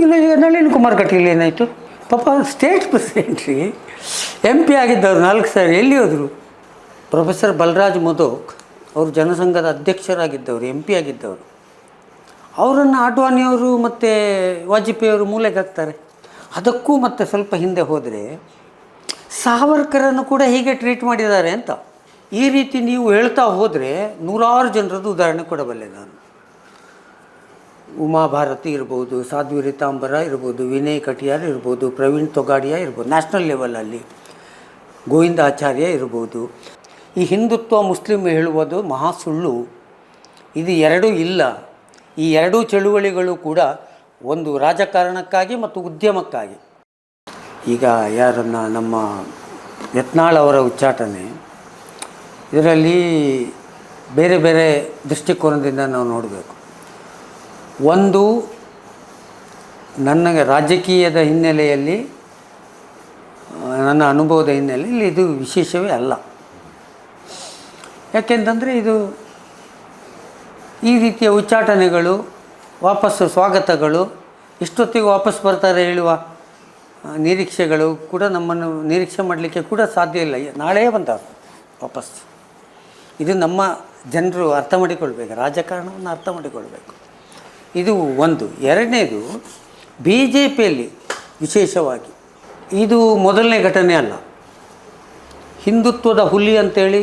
ಇಲ್ಲ, ಈಗ ನಳಿನ್ ಕುಮಾರ್ ಕಟೀಲ್ ಏನಾಯಿತು? ಪಾಪ ಸ್ಟೇಟ್ ಪ್ರೆಸಿಡೆಂಟ್ರಿ MP ಆಗಿದ್ದವರು 4 ಸಾರಿ ಎಲ್ಲಿ ಹೋದರು? ಪ್ರೊಫೆಸರ್ ಬಲರಾಜ್ ಮಧೋಕ್ ಅವರು ಜನಸಂಘದ ಅಧ್ಯಕ್ಷರಾಗಿದ್ದವರು, MP ಆಗಿದ್ದವರು. ಅವರನ್ನು ಆಡ್ವಾಣಿಯವರು ಮತ್ತು ವಾಜಪೇಯಿಯವರು ಮೂಲೆಗೆ ಹಾಕ್ತಾರೆ. ಅದಕ್ಕೂ ಮತ್ತು ಸ್ವಲ್ಪ ಹಿಂದೆ ಹೋದರೆ ಸಾವರ್ಕರನ್ನು ಕೂಡ ಹೀಗೆ ಟ್ರೀಟ್ ಮಾಡಿದ್ದಾರೆ ಅಂತ. ಈ ರೀತಿ ನೀವು ಹೇಳ್ತಾ ಹೋದರೆ ನೂರಾರು ಜನರದ್ದು ಉದಾಹರಣೆ ಕೊಡಬಲ್ಲೆ ನಾನು. ಉಮಾಭಾರತಿ ಇರ್ಬೋದು, ಸಾಧ್ವಿ ರೀತಾಂಬರ ಇರ್ಬೋದು, ವಿನಯ್ ಕಟಿಯಾರ್ ಇರ್ಬೋದು, ಪ್ರವೀಣ್ ತೊಗಾಡಿಯಾ ಇರ್ಬೋದು, ನ್ಯಾಷನಲ್ ಲೆವೆಲಲ್ಲಿ ಗೋವಿಂದ ಆಚಾರ್ಯ ಇರ್ಬೋದು. ಈ ಹಿಂದುತ್ವ ಮುಸ್ಲಿಂ ಹೇಳುವುದು ಮಹಾ ಸುಳ್ಳು. ಇದು ಎರಡೂ ಇಲ್ಲ. ಈ ಎರಡೂ ಚಳುವಳಿಗಳು ಕೂಡ ಒಂದು ರಾಜಕಾರಣಕ್ಕಾಗಿ ಮತ್ತು ಉದ್ಯಮಕ್ಕಾಗಿ. ಈಗ ಯಾರನ್ನು ನಮ್ಮ ಯತ್ನಾಳ್ ಅವರ ಉಚ್ಚಾಟನೆ, ಇದರಲ್ಲಿ ಬೇರೆ ಬೇರೆ ದೃಷ್ಟಿಕೋನದಿಂದ ನಾವು ನೋಡಬೇಕು. ಒಂದು, ನನಗೆ ರಾಜಕೀಯದ ಹಿನ್ನೆಲೆಯಲ್ಲಿ, ನನ್ನ ಅನುಭವದ ಹಿನ್ನೆಲೆಯಲ್ಲಿ ಇದು ವಿಶೇಷವೇ ಅಲ್ಲ. ಯಾಕೆಂತಂದರೆ ಇದು ಈ ರೀತಿಯ ಉಚ್ಚಾಟನೆಗಳು, ವಾಪಸ್ಸು ಸ್ವಾಗತಗಳು, ಇಷ್ಟೊತ್ತಿಗೆ ವಾಪಸ್ ಬರ್ತಾರೆ ಹೇಳುವ ನಿರೀಕ್ಷೆಗಳು ಕೂಡ ನಮ್ಮನ್ನು ನಿರೀಕ್ಷೆ ಮಾಡಲಿಕ್ಕೆ ಕೂಡ ಸಾಧ್ಯ ಇಲ್ಲ. ನಾಳೆ ಬಂದರು ವಾಪಸ್. ಇದು ನಮ್ಮ ಜನರು ಅರ್ಥ ಮಾಡಿಕೊಳ್ಬೇಕು, ರಾಜಕಾರಣವನ್ನು ಅರ್ಥ ಮಾಡಿಕೊಳ್ಬೇಕು. ಇದು ಒಂದು. ಎರಡನೇದು, BJPಯಲ್ಲಿ ವಿಶೇಷವಾಗಿ ಇದು ಮೊದಲನೇ ಘಟನೆ ಅಲ್ಲ. ಹಿಂದುತ್ವದ ಹುಲಿ ಅಂತೇಳಿ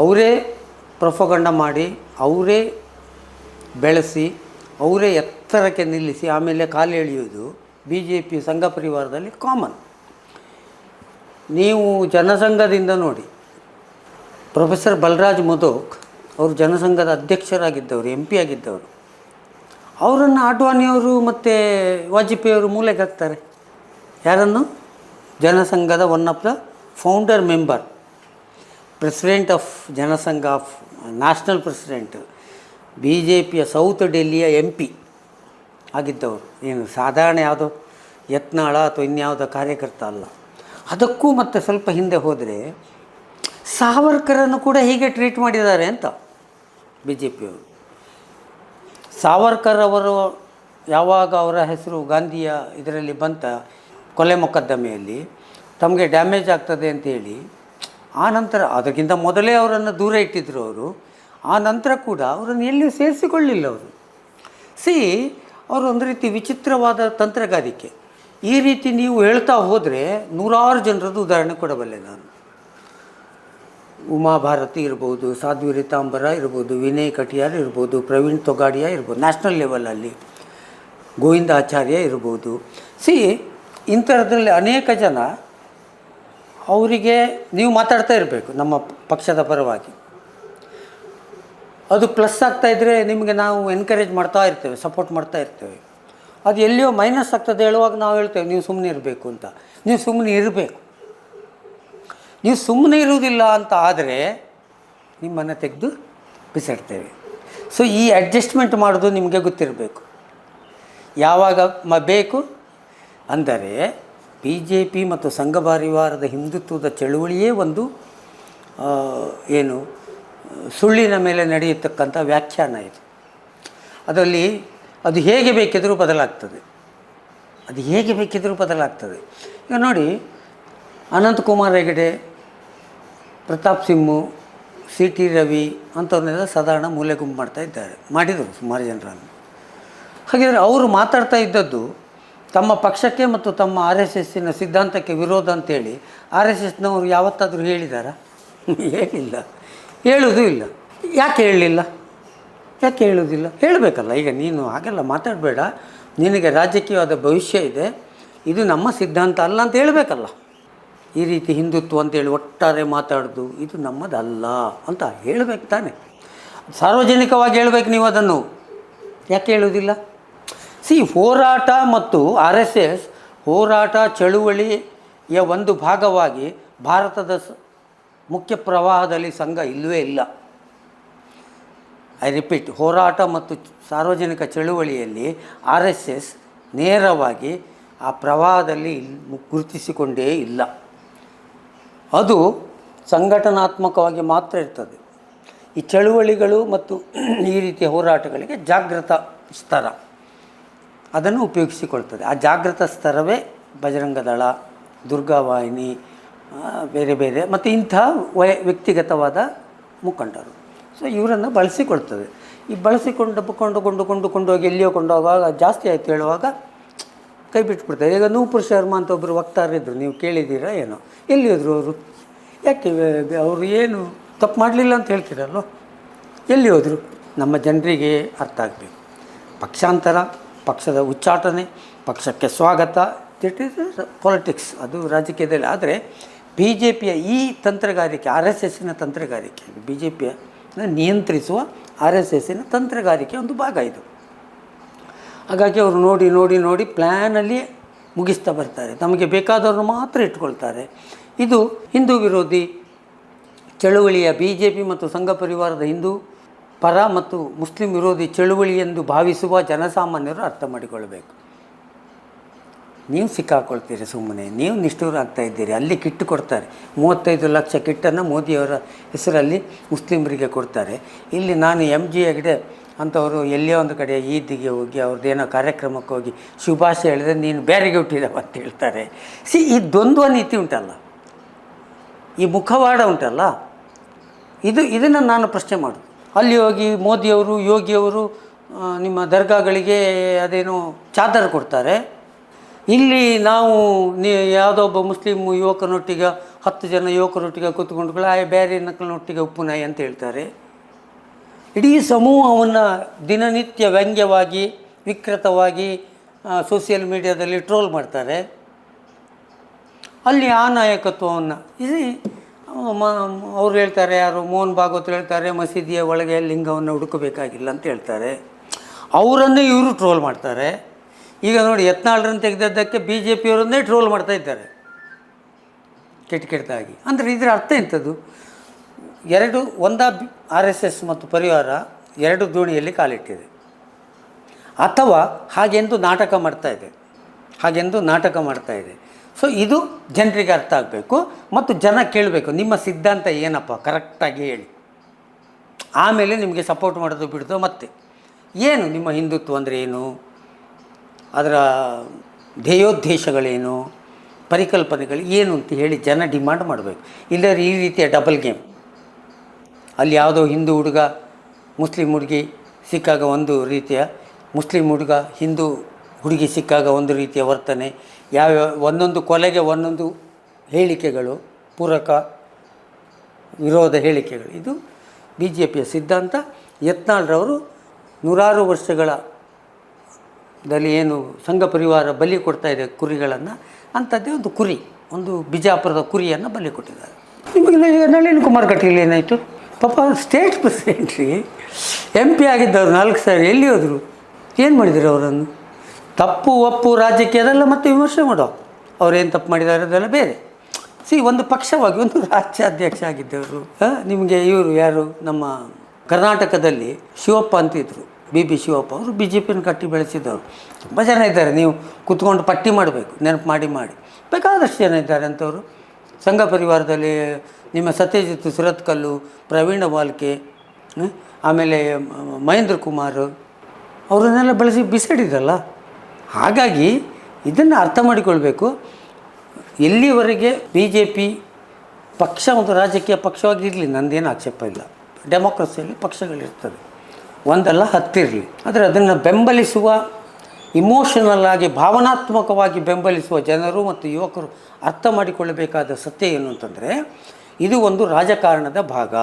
ಅವರೇ ಪ್ರೊಪಗಂಡ ಮಾಡಿ, ಅವರೇ ಬೆಳೆಸಿ, ಅವರೇ ಎತ್ತರಕ್ಕೆ ನಿಲ್ಲಿಸಿ ಆಮೇಲೆ ಕಾಲು ಎಳೆಯುವುದು BJP ಸಂಘ ಪರಿವಾರದಲ್ಲಿ ಕಾಮನ್. ನೀವು ಜನಸಂಘದಿಂದ ನೋಡಿ, ಪ್ರೊಫೆಸರ್ ಬಲರಾಜ್ ಮಧೋಕ್ ಅವರು ಜನಸಂಘದ ಅಧ್ಯಕ್ಷರಾಗಿದ್ದವರು, MP ಆಗಿದ್ದವರು. ಅವರನ್ನು ಆಡ್ವಾಣಿಯವರು ಮತ್ತು ವಾಜಪೇಯಿಯವರು ಮೂಲೆಗೆ ಹಾಕ್ತಾರೆ. ಯಾರನ್ನು? ಜನಸಂಘದ one of the founder member, president of ಜನಸಂಘ ಆಫ್ ನ್ಯಾಷನಲ್ ಪ್ರೆಸಿಡೆಂಟ್, BJPಯ ಸೌತ್ ಡೆಲ್ಲಿಯ MP ಆಗಿದ್ದವರು. ಏನು ಸಾಧಾರಣ ಯಾವುದೋ ಯತ್ನಾಳ ಅಥವಾ ಇನ್ಯಾವುದೋ ಕಾರ್ಯಕರ್ತ ಅಲ್ಲ. ಅದಕ್ಕೂ ಮತ್ತು ಸ್ವಲ್ಪ ಹಿಂದೆ ಹೋದರೆ ಸಾವರ್ಕರನ್ನು ಕೂಡ ಹೀಗೆ ಟ್ರೀಟ್ ಮಾಡಿದ್ದಾರೆ ಅಂತ BJPಯವರು. ಸಾವರ್ಕರ್ ಅವರು ಯಾವಾಗ ಅವರ ಹೆಸರು ಗಾಂಧಿಯ ಇದರಲ್ಲಿ ಬಂತ, ಕೊಲೆ ಮೊಕದ್ದಮೆಯಲ್ಲಿ ತಮಗೆ ಡ್ಯಾಮೇಜ್ ಆಗ್ತದೆ ಅಂತೇಳಿ, ಆ ನಂತರ ಅದಕ್ಕಿಂತ ಮೊದಲೇ ಅವರನ್ನು ದೂರ ಇಟ್ಟಿದ್ದರು ಅವರು. ಆ ನಂತರ ಕೂಡ ಅವರನ್ನು ಎಲ್ಲಿಯೂ ಸೇರಿಸಿಕೊಳ್ಳಿಲ್ಲ ಅವರು. ಅವರು ಒಂದು ರೀತಿ ವಿಚಿತ್ರವಾದ ತಂತ್ರಗಾರಿಕೆ. ಈ ರೀತಿ ನೀವು ಹೇಳ್ತಾ ಹೋದರೆ ನೂರಾರು ಜನರದ್ದು ಉದಾಹರಣೆ ಕೊಡಬಲ್ಲೆ ನಾನು. ಉಮಾಭಾರತಿ ಇರ್ಬೋದು, ಸಾಧ್ವಿ ರೀತಾಂಬರ ಇರ್ಬೋದು, ವಿನಯ್ ಕಟಿಯಾರ್ ಇರ್ಬೋದು, ಪ್ರವೀಣ್ ತೊಗಾಡಿಯಾ ಇರ್ಬೋದು, ನ್ಯಾಷನಲ್ ಲೆವೆಲಲ್ಲಿ ಗೋವಿಂದ ಆಚಾರ್ಯ ಇರ್ಬೋದು. ಇಂಥದ್ರಲ್ಲಿ ಅನೇಕ ಜನ ಅವರಿಗೆ ನೀವು ಮಾತಾಡ್ತಾ ಇರಬೇಕು ನಮ್ಮ ಪಕ್ಷದ ಪರವಾಗಿ. ಅದು ಪ್ಲಸ್ ಆಗ್ತಾಯಿದ್ರೆ ನಿಮಗೆ ನಾವು ಎನ್ಕರೇಜ್ ಮಾಡ್ತಾ ಇರ್ತೇವೆ, ಸಪೋರ್ಟ್ ಮಾಡ್ತಾ ಇರ್ತೇವೆ. ಅದು ಎಲ್ಲಿಯೋ ಮೈನಸ್ ಆಗ್ತದೆ ಹೇಳುವಾಗ ನಾವು ಹೇಳ್ತೇವೆ ನೀವು ಸುಮ್ಮನೆ ಇರಬೇಕು ಅಂತ. ನೀವು ಸುಮ್ಮನೆ ಇರಬೇಕು. ನೀವು ಸುಮ್ಮನೆ ಇರುವುದಿಲ್ಲ ಅಂತ ಆದರೆ ನಿಮ್ಮನ್ನು ತೆಗೆದು ಬಿಸಾಡ್ತೇವೆ. ಈ ಅಡ್ಜಸ್ಟ್ಮೆಂಟ್ ಮಾಡೋದು ನಿಮಗೆ ಗೊತ್ತಿರಬೇಕು. ಯಾವಾಗ ಬೇಕು ಅಂದರೆ BJP ಮತ್ತು ಸಂಘ ಪರಿವಾರದ ಹಿಂದುತ್ವದ ಚಳುವಳಿಯೇ ಒಂದು ಏನು ಸುಳ್ಳಿನ ಮೇಲೆ ನಡೆಯತಕ್ಕಂಥ ವ್ಯಾಖ್ಯಾನ ಇದು. ಅದರಲ್ಲಿ ಅದು ಹೇಗೆ ಬೇಕಿದ್ರೂ ಬದಲಾಗ್ತದೆ. ಈಗ ನೋಡಿ, ಅನಂತಕುಮಾರ್ ಹೆಗಡೆ, ಪ್ರತಾಪ್ ಸಿಂಹು, CT ರವಿ ಅಂಥವ್ರನ್ನೆಲ್ಲ ಸಾಧಾರಣ ಮೂಲೆ ಗುಂಪು ಮಾಡಿದರು ಸುಮಾರು ಜನರನ್ನು. ಹಾಗಿದ್ರೆ ಅವರು ಮಾತಾಡ್ತಾ ಇದ್ದದ್ದು ತಮ್ಮ ಪಕ್ಷಕ್ಕೆ ಮತ್ತು ತಮ್ಮ RSSನ ಸಿದ್ಧಾಂತಕ್ಕೆ ವಿರೋಧ ಅಂತೇಳಿ RSSನವರು ಯಾವತ್ತಾದರೂ ಹೇಳಿದಾರಾ? ಹೇಳಿಲ್ಲ, ಹೇಳೋದು ಇಲ್ಲ. ಯಾಕೆ ಹೇಳೋದಿಲ್ಲ? ಹೇಳಬೇಕಲ್ಲ. ಈಗ ನೀನು ಹಾಗೆಲ್ಲ ಮಾತಾಡಬೇಡ, ನಿನಗೆ ರಾಜಕೀಯವಾದ ಭವಿಷ್ಯ ಇದೆ, ಇದು ನಮ್ಮ ಸಿದ್ಧಾಂತ ಅಲ್ಲ ಅಂತ ಹೇಳಬೇಕಲ್ಲ. ಈ ರೀತಿ ಹಿಂದುತ್ವ ಅಂತೇಳಿ ಒಟ್ಟಾರೆ ಮಾತಾಡೋದು ಇದು ನಮ್ಮದಲ್ಲ ಅಂತ ಹೇಳಬೇಕು ತಾನೆ. ಸಾರ್ವಜನಿಕವಾಗಿ ಹೇಳಬೇಕು ನೀವು ಅದನ್ನು. ಯಾಕೆ ಹೇಳೋದಿಲ್ಲ? ಹೋರಾಟ ಮತ್ತು RSS ಹೋರಾಟ ಚಳುವಳಿಯ ಒಂದು ಭಾಗವಾಗಿ ಭಾರತದ ಮುಖ್ಯ ಪ್ರವಾಹದಲ್ಲಿ ಸಂಘ ಇಲ್ಲವೇ ಇಲ್ಲ. ಐ ರಿಪೀಟ್, ಹೋರಾಟ ಮತ್ತು ಸಾರ್ವಜನಿಕ ಚಳುವಳಿಯಲ್ಲಿ RSS ನೇರವಾಗಿ ಆ ಪ್ರವಾಹದಲ್ಲಿ ಗುರುತಿಸಿಕೊಂಡೇ ಇಲ್ಲ. ಅದು ಸಂಘಟನಾತ್ಮಕವಾಗಿ ಮಾತ್ರ ಇರ್ತದೆ. ಈ ಚಳುವಳಿಗಳು ಮತ್ತು ಈ ರೀತಿಯ ಹೋರಾಟಗಳಿಗೆ ಜಾಗೃತ ಸ್ತರ ಅದನ್ನು ಉಪಯೋಗಿಸಿಕೊಳ್ತದೆ. ಆ ಜಾಗೃತ ಸ್ತರವೇ ಬಜರಂಗ ದಳ, ದುರ್ಗಾವಾಹಿನಿ, ಬೇರೆ ಬೇರೆ ಮತ್ತು ಇಂಥ ವ್ಯಕ್ತಿಗತವಾದ ಮುಖಂಡರು. ಸೊ ಇವರನ್ನು ಬಳಸಿಕೊಳ್ತದೆ. ಈ ಕೊಂಡೋಗಿ ಎಲ್ಲಿಯೋ ಕೊಂಡೋಗುವಾಗ ಜಾಸ್ತಿ ಆಯಿತು ಹೇಳುವಾಗ ಕೈ ಬಿಟ್ಬಿಡ್ತಾರೆ. ಈಗ ನೂಪುರ್ ಶರ್ಮಾ ಅಂತ ಒಬ್ಬರು ವಕ್ತಾರರಿದ್ದರು, ನೀವು ಕೇಳಿದ್ದೀರಾ ಏನೋ, ಎಲ್ಲಿ ಹೋದರು ಅವರು? ಯಾಕೆ ಅವರು ಏನು ತಪ್ಪು ಮಾಡಲಿಲ್ಲ ಅಂತ ಹೇಳ್ತೀರಲ್ಲೋ, ಎಲ್ಲಿ ಹೋದರು? ನಮ್ಮ ಜನರಿಗೆ ಅರ್ಥ ಆಗಬೇಕು. ಪಕ್ಷಾಂತರ, ಪಕ್ಷದ ಉಚ್ಚಾಟನೆ, ಪಕ್ಷಕ್ಕೆ ಸ್ವಾಗತ, ದಿಟ್ ಈಸ್ ಪಾಲಿಟಿಕ್ಸ್, ಅದು ರಾಜಕೀಯದಲ್ಲಿ. ಆದರೆ ಬಿ ಜೆ ಪಿಯ ಈ ತಂತ್ರಗಾರಿಕೆ, ಆರ್ ಎಸ್ ಎಸ್ಸಿನ ತಂತ್ರಗಾರಿಕೆ, ಬಿ ಜೆ ಪಿಯ ನಿಯಂತ್ರಿಸುವ ಆರ್ ಎಸ್ ಎಸ್ಸಿನ ತಂತ್ರಗಾರಿಕೆ ಒಂದು ಭಾಗ ಇದು. ಹಾಗಾಗಿ ಅವರು ನೋಡಿ ಪ್ಲ್ಯಾನಲ್ಲಿ ಮುಗಿಸ್ತಾ ಬರ್ತಾರೆ. ತಮಗೆ ಬೇಕಾದವ್ರನ್ನ ಮಾತ್ರ ಇಟ್ಕೊಳ್ತಾರೆ. ಇದು ಹಿಂದೂ ವಿರೋಧಿ ಚಳುವಳಿಯ ಬಿ ಜೆ ಪಿ ಮತ್ತು ಸಂಘ ಪರಿವಾರದ ಹಿಂದೂ ಪರ ಮತ್ತು ಮುಸ್ಲಿಂ ವಿರೋಧಿ ಚಳುವಳಿ ಎಂದು ಭಾವಿಸುವ ಜನಸಾಮಾನ್ಯರು ಅರ್ಥ ಮಾಡಿಕೊಳ್ಳಬೇಕು. ನೀವು ಸಿಕ್ಕಾಕೊಳ್ತೀರಿ, ಸುಮ್ಮನೆ ನೀವು ನಿಷ್ಠೂರಾಗ್ತಾ ಇದ್ದೀರಿ. ಅಲ್ಲಿ ಕಿಟ್ಟು ಕೊಡ್ತಾರೆ, 35 ಲಕ್ಷ ಕಿಟ್ಟನ್ನು ಮೋದಿಯವರ ಹೆಸರಲ್ಲಿ ಮುಸ್ಲಿಮರಿಗೆ ಕೊಡ್ತಾರೆ. ಇಲ್ಲಿ ನಾನು MG ಹೆಗ್ಡೆ ಅಂಥವರು ಎಲ್ಲಿಯೋ ಒಂದು ಕಡೆ ಈದಿಗೆ ಹೋಗಿ ಅವ್ರದ್ದೇನೋ ಕಾರ್ಯಕ್ರಮಕ್ಕೆ ಹೋಗಿ ಶುಭಾಶಯ ಹೇಳಿದ್ರೆ ನೀನು ಬೇರೆಗೆ ಹುಟ್ಟಿದವ ಅಂತ ಹೇಳ್ತಾರೆ. ಈ ದ್ವಂದ್ವ ನೀತಿ ಉಂಟಲ್ಲ, ಈ ಮುಖವಾಡ ಉಂಟಲ್ಲ, ಇದನ್ನು ನಾನು ಪ್ರಶ್ನೆ ಮಾಡೋದು. ಅಲ್ಲಿ ಹೋಗಿ ಮೋದಿಯವರು, ಯೋಗಿಯವರು ನಿಮ್ಮ ದರ್ಗಾಗಳಿಗೆ ಅದೇನೋ ಚಾದರ್ ಕೊಡ್ತಾರೆ. ಇಲ್ಲಿ ನಾವು ಯಾವುದೋ ಒಬ್ಬ ಮುಸ್ಲಿಂ ಯುವಕನೊಟ್ಟಿಗೆ 10 ಜನ ಯುವಕರೊಟ್ಟಿಗೆ ಕೂತ್ಕೊಂಡು ಬೇರೆ ನಕ್ಕಲನೊಟ್ಟಿಗೆ ಉಪ್ಪು ನಾಯಿ ಅಂತ ಹೇಳ್ತಾರೆ. ಇಡೀ ಸಮೂಹವನ್ನು ದಿನನಿತ್ಯ ವ್ಯಂಗ್ಯವಾಗಿ, ವಿಕೃತವಾಗಿ ಸೋಷಿಯಲ್ ಮೀಡಿಯಾದಲ್ಲಿ ಟ್ರೋಲ್ ಮಾಡ್ತಾರೆ. ಅಲ್ಲಿ ಆ ನಾಯಕತ್ವವನ್ನು ಅವ್ರು ಹೇಳ್ತಾರೆ, ಯಾರು ಮೋಹನ್ ಭಾಗವತ್ ಹೇಳ್ತಾರೆ, ಮಸೀದಿಯ ಒಳಗೆ ಲಿಂಗವನ್ನು ಹುಡುಕಬೇಕಾಗಿಲ್ಲ ಅಂತ ಹೇಳ್ತಾರೆ. ಅವರನ್ನೇ ಇವರು ಟ್ರೋಲ್ ಮಾಡ್ತಾರೆ. ಈಗ ನೋಡಿ, ಯತ್ನಾಳರನ್ನು ತೆಗೆದದ್ದಕ್ಕೆ ಬಿ ಜೆ ಪಿಯವರನ್ನೇ ಟ್ರೋಲ್ ಮಾಡ್ತಾ ಇದ್ದಾರೆ ಕೆಟ್ಟದಾಗಿ. ಅಂದರೆ ಇದರ ಅರ್ಥ ಎಂಥದ್ದು? ಒಂದ ಆರ್ ಎಸ್ ಎಸ್ ಮತ್ತು ಪರಿವಾರ 2 ದೋಣಿಯಲ್ಲಿ ಕಾಲಿಟ್ಟಿದೆ, ಅಥವಾ ಹಾಗೆಂದು ನಾಟಕ ಮಾಡ್ತಾ ಇದೆ. ಸೊ ಇದು ಜನರಿಗೆ ಅರ್ಥ ಆಗಬೇಕು ಮತ್ತು ಜನ ಕೇಳಬೇಕು, ನಿಮ್ಮ ಸಿದ್ಧಾಂತ ಏನಪ್ಪ ಕರೆಕ್ಟಾಗಿ ಹೇಳಿ. ಆಮೇಲೆ ನಿಮಗೆ ಸಪೋರ್ಟ್ ಮಾಡೋದು ಬಿಡೋದು. ಮತ್ತು ಏನು ನಿಮ್ಮ ಹಿಂದುತ್ವ ಅಂದರೆ ಏನು, ಅದರ ಧ್ಯೇಯೋದ್ದೇಶಗಳೇನು, ಪರಿಕಲ್ಪನೆಗಳು ಏನು ಅಂತ ಹೇಳಿ ಜನ ಡಿಮಾಂಡ್ ಮಾಡಬೇಕು. ಇಲ್ಲದ್ರೆ ಈ ರೀತಿಯ ಡಬಲ್ ಗೇಮ್, ಅಲ್ಲಿ ಯಾವುದೋ ಹಿಂದೂ ಹುಡುಗ ಮುಸ್ಲಿಂ ಹುಡುಗಿ ಸಿಕ್ಕಾಗ ಒಂದು ರೀತಿಯ, ಮುಸ್ಲಿಂ ಹುಡುಗ ಹಿಂದೂ ಹುಡುಗಿ ಸಿಕ್ಕಾಗ ಒಂದು ರೀತಿಯ ವರ್ತನೆ, ಒಂದೊಂದು ಕೊಲೆಗೆ ಒಂದೊಂದು ಹೇಳಿಕೆಗಳು, ಪೂರಕ ವಿರೋಧ ಹೇಳಿಕೆಗಳು. ಇದು ಬಿ ಜೆ ಪಿಯ ಸಿದ್ಧಾಂತ. ಯತ್ನಾಳ್ರವರು 100 ವರ್ಷಗಳಲ್ಲಿ ಏನು ಸಂಘ ಪರಿವಾರ ಬಲಿ ಕೊಡ್ತಾ ಇದೆ ಕುರಿಗಳನ್ನು, ಅಂಥದ್ದೇ ಒಂದು ಕುರಿ, ಒಂದು ಬಿಜಾಪುರದ ಕುರಿಯನ್ನು ಬಲಿ ಕೊಟ್ಟಿದ್ದಾರೆ. ನಿಮಗೆ ನಳಿನ್ ಕುಮಾರ್ ಕಟೀಲ್ ಏನಾಯಿತು? ಪಾಪ ಸ್ಟೇಟ್ ಪ್ರೆಸಿಡೆಂಟ್ರಿ MP ಆಗಿದ್ದವರು 4 ಸಾರಿ ಎಲ್ಲಿ ಹೋದರು? ಏನು ಮಾಡಿದರು ಅವರನ್ನು? ತಪ್ಪು ಒಪ್ಪು ರಾಜಕೀಯದಲ್ಲ ಮತ್ತೆ ವಿಮರ್ಶೆ ಮಾಡೋ, ಅವ್ರೇನು ತಪ್ಪು ಮಾಡಿದ್ದಾರೆ ಅದೆಲ್ಲ ಬೇರೆ. ಒಂದು ಪಕ್ಷವಾಗಿ ಒಂದು ರಾಜ್ಯಾಧ್ಯಕ್ಷ ಆಗಿದ್ದವರು. ನಿಮಗೆ ಇವರು ಯಾರು, ನಮ್ಮ ಕರ್ನಾಟಕದಲ್ಲಿ ಶಿವಪ್ಪ ಅಂತಿದ್ರು, BB ಶಿವಪ್ಪ, ಅವರು BJPನ ಕಟ್ಟಿ ಬೆಳೆಸಿದವರು. ತುಂಬ ಜನ ಇದ್ದಾರೆ, ನೀವು ಕೂತ್ಕೊಂಡು ಪಟ್ಟಿ ಮಾಡಬೇಕು, ನೆನಪು ಮಾಡಿ ಬೇಕಾದಷ್ಟು ಜನ ಇದ್ದಾರೆ ಅಂಥವರು. ಸಂಘ ಪರಿವಾರದಲ್ಲಿ ನಿಮ್ಮ ಸತ್ಯಜಿತ್ ಸುರತ್ಕಲ್ಲು, ಪ್ರವೀಣ ವಾಲ್ಕೆ, ಆಮೇಲೆ ಮಹೇಂದ್ರ ಕುಮಾರ್, ಅವರನ್ನೆಲ್ಲ ಬೆಳೆಸಿ ಬಿಸಾಡಿದ್ರಲ್ಲ. ಹಾಗಾಗಿ ಇದನ್ನು ಅರ್ಥ ಮಾಡಿಕೊಳ್ಬೇಕು. ಎಲ್ಲಿವರೆಗೆ BJP ಪಕ್ಷ ಒಂದು ರಾಜಕೀಯ ಪಕ್ಷವಾಗಿ ಇರಲಿ, ನಂದೇನು ಆಕ್ಷೇಪ ಇಲ್ಲ. ಡೆಮೋಕ್ರಸಿಯಲ್ಲಿ ಪಕ್ಷಗಳಿರ್ತದೆ, ಒಂದಲ್ಲ 10 ಇರಲಿ. ಆದರೆ ಅದನ್ನು ಬೆಂಬಲಿಸುವ, ಇಮೋಷನಲ್ ಆಗಿ ಭಾವನಾತ್ಮಕವಾಗಿ ಬೆಂಬಲಿಸುವ ಜನರು ಮತ್ತು ಯುವಕರು ಅರ್ಥ ಮಾಡಿಕೊಳ್ಳಬೇಕಾದ ಸತ್ಯ ಏನು ಅಂತಂದರೆ, ಇದು ಒಂದು ರಾಜಕಾರಣದ ಭಾಗ.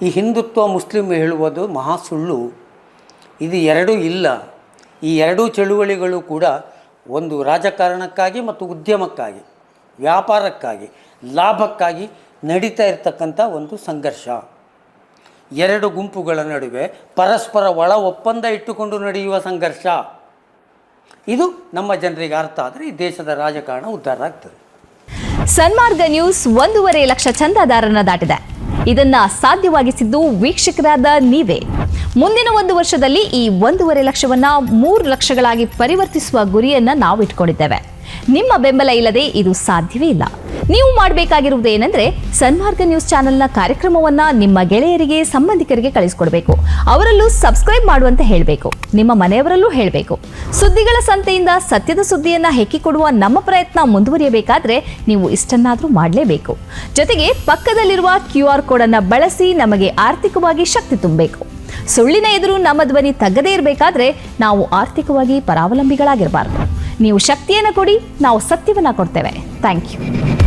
ಈ ಹಿಂದುತ್ವ ಮುಸ್ಲಿಂ ಹೇಳುವುದು ಮಹಾ ಸುಳ್ಳು. ಇದು ಎರಡೂ ಇಲ್ಲ. ಈ ಎರಡೂ ಚಳುವಳಿಗಳು ಕೂಡ ಒಂದು ರಾಜಕಾರಣಕ್ಕಾಗಿ ಮತ್ತು ಉದ್ಯಮಕ್ಕಾಗಿ, ವ್ಯಾಪಾರಕ್ಕಾಗಿ, ಲಾಭಕ್ಕಾಗಿ ನಡೀತಾ ಇರತಕ್ಕಂಥ ಒಂದು ಸಂಘರ್ಷ. 2 ಗುಂಪುಗಳ ನಡುವೆ ಪರಸ್ಪರ ಒಳ ಒಪ್ಪಂದ ಇಟ್ಟುಕೊಂಡು ನಡೆಯುವ ಸಂಘರ್ಷ. ಇದು ನಮ್ಮ ಜನರಿಗೆ ಅರ್ಥ ಆದರೆ ಈ ದೇಶದ ರಾಜಕಾರಣ ಉದ್ಧಾರ ಆಗ್ತದೆ. ಸನ್ಮಾರ್ಗ ನ್ಯೂಸ್ 1.5 ಲಕ್ಷ ಚಂದಾದಾರರನ್ನ ದಾಟಿದೆ. ಇದನ್ನ ಸಾಧ್ಯವಾಗಿಸಿದ್ದು ವೀಕ್ಷಕರಾದ ನೀವೇ. ಮುಂದಿನ 1 ವರ್ಷದಲ್ಲಿ ಈ 1.5 ಲಕ್ಷವನ್ನ 3 ಲಕ್ಷಗಳಾಗಿ ಪರಿವರ್ತಿಸುವ ಗುರಿಯನ್ನ ನಾವು ಇಟ್ಕೊಂಡಿದ್ದೇವೆ. ನಿಮ್ಮ ಬೆಂಬಲ ಇಲ್ಲದೆ ಇದು ಸಾಧ್ಯವೇ ಇಲ್ಲ. ನೀವು ಮಾಡಬೇಕಾಗಿರುವುದು ಏನಂದ್ರೆ ಸನ್ಮಾರ್ಗ ನ್ಯೂಸ್ ಚಾನೆಲ್ನ ಕಾರ್ಯಕ್ರಮವನ್ನ ನಿಮ್ಮ ಗೆಳೆಯರಿಗೆ, ಸಂಬಂಧಿಕರಿಗೆ ಕಳಿಸ್ಕೊಡ್ಬೇಕು. ಅವರಲ್ಲೂ ಸಬ್ಸ್ಕ್ರೈಬ್ ಮಾಡುವಂತೆ ಹೇಳಬೇಕು. ನಿಮ್ಮ ಮನೆಯವರಲ್ಲೂ ಹೇಳಬೇಕು. ಸುದ್ದಿಗಳ ಸಂತೆಯಿಂದ ಸತ್ಯದ ಸುದ್ದಿಯನ್ನ ಹೆಕ್ಕಿಕೊಡುವ ನಮ್ಮ ಪ್ರಯತ್ನ ಮುಂದುವರಿಯಬೇಕಾದ್ರೆ ನೀವು ಇಷ್ಟನ್ನಾದ್ರೂ ಮಾಡಲೇಬೇಕು. ಜೊತೆಗೆ ಪಕ್ಕದಲ್ಲಿರುವ QR ಕೋಡ್ ಅನ್ನ ಬಳಸಿ ನಮಗೆ ಆರ್ಥಿಕವಾಗಿ ಶಕ್ತಿ ತುಂಬಬೇಕು. ಸುಳ್ಳಿನ ಎದುರು ನಮ್ಮ ಧ್ವನಿ ತಗ್ಗದೇ ಇರಬೇಕಾದ್ರೆ ನಾವು ಆರ್ಥಿಕವಾಗಿ ಪರಾವಲಂಬಿಗಳಾಗಿರಬಾರ್ದು. ನೀವು ಶಕ್ತಿಯನ್ನು ಕೊಡಿ, ನಾವು ಸತ್ಯವನ್ನ ಕೊಡ್ತೇವೆ. Thank you.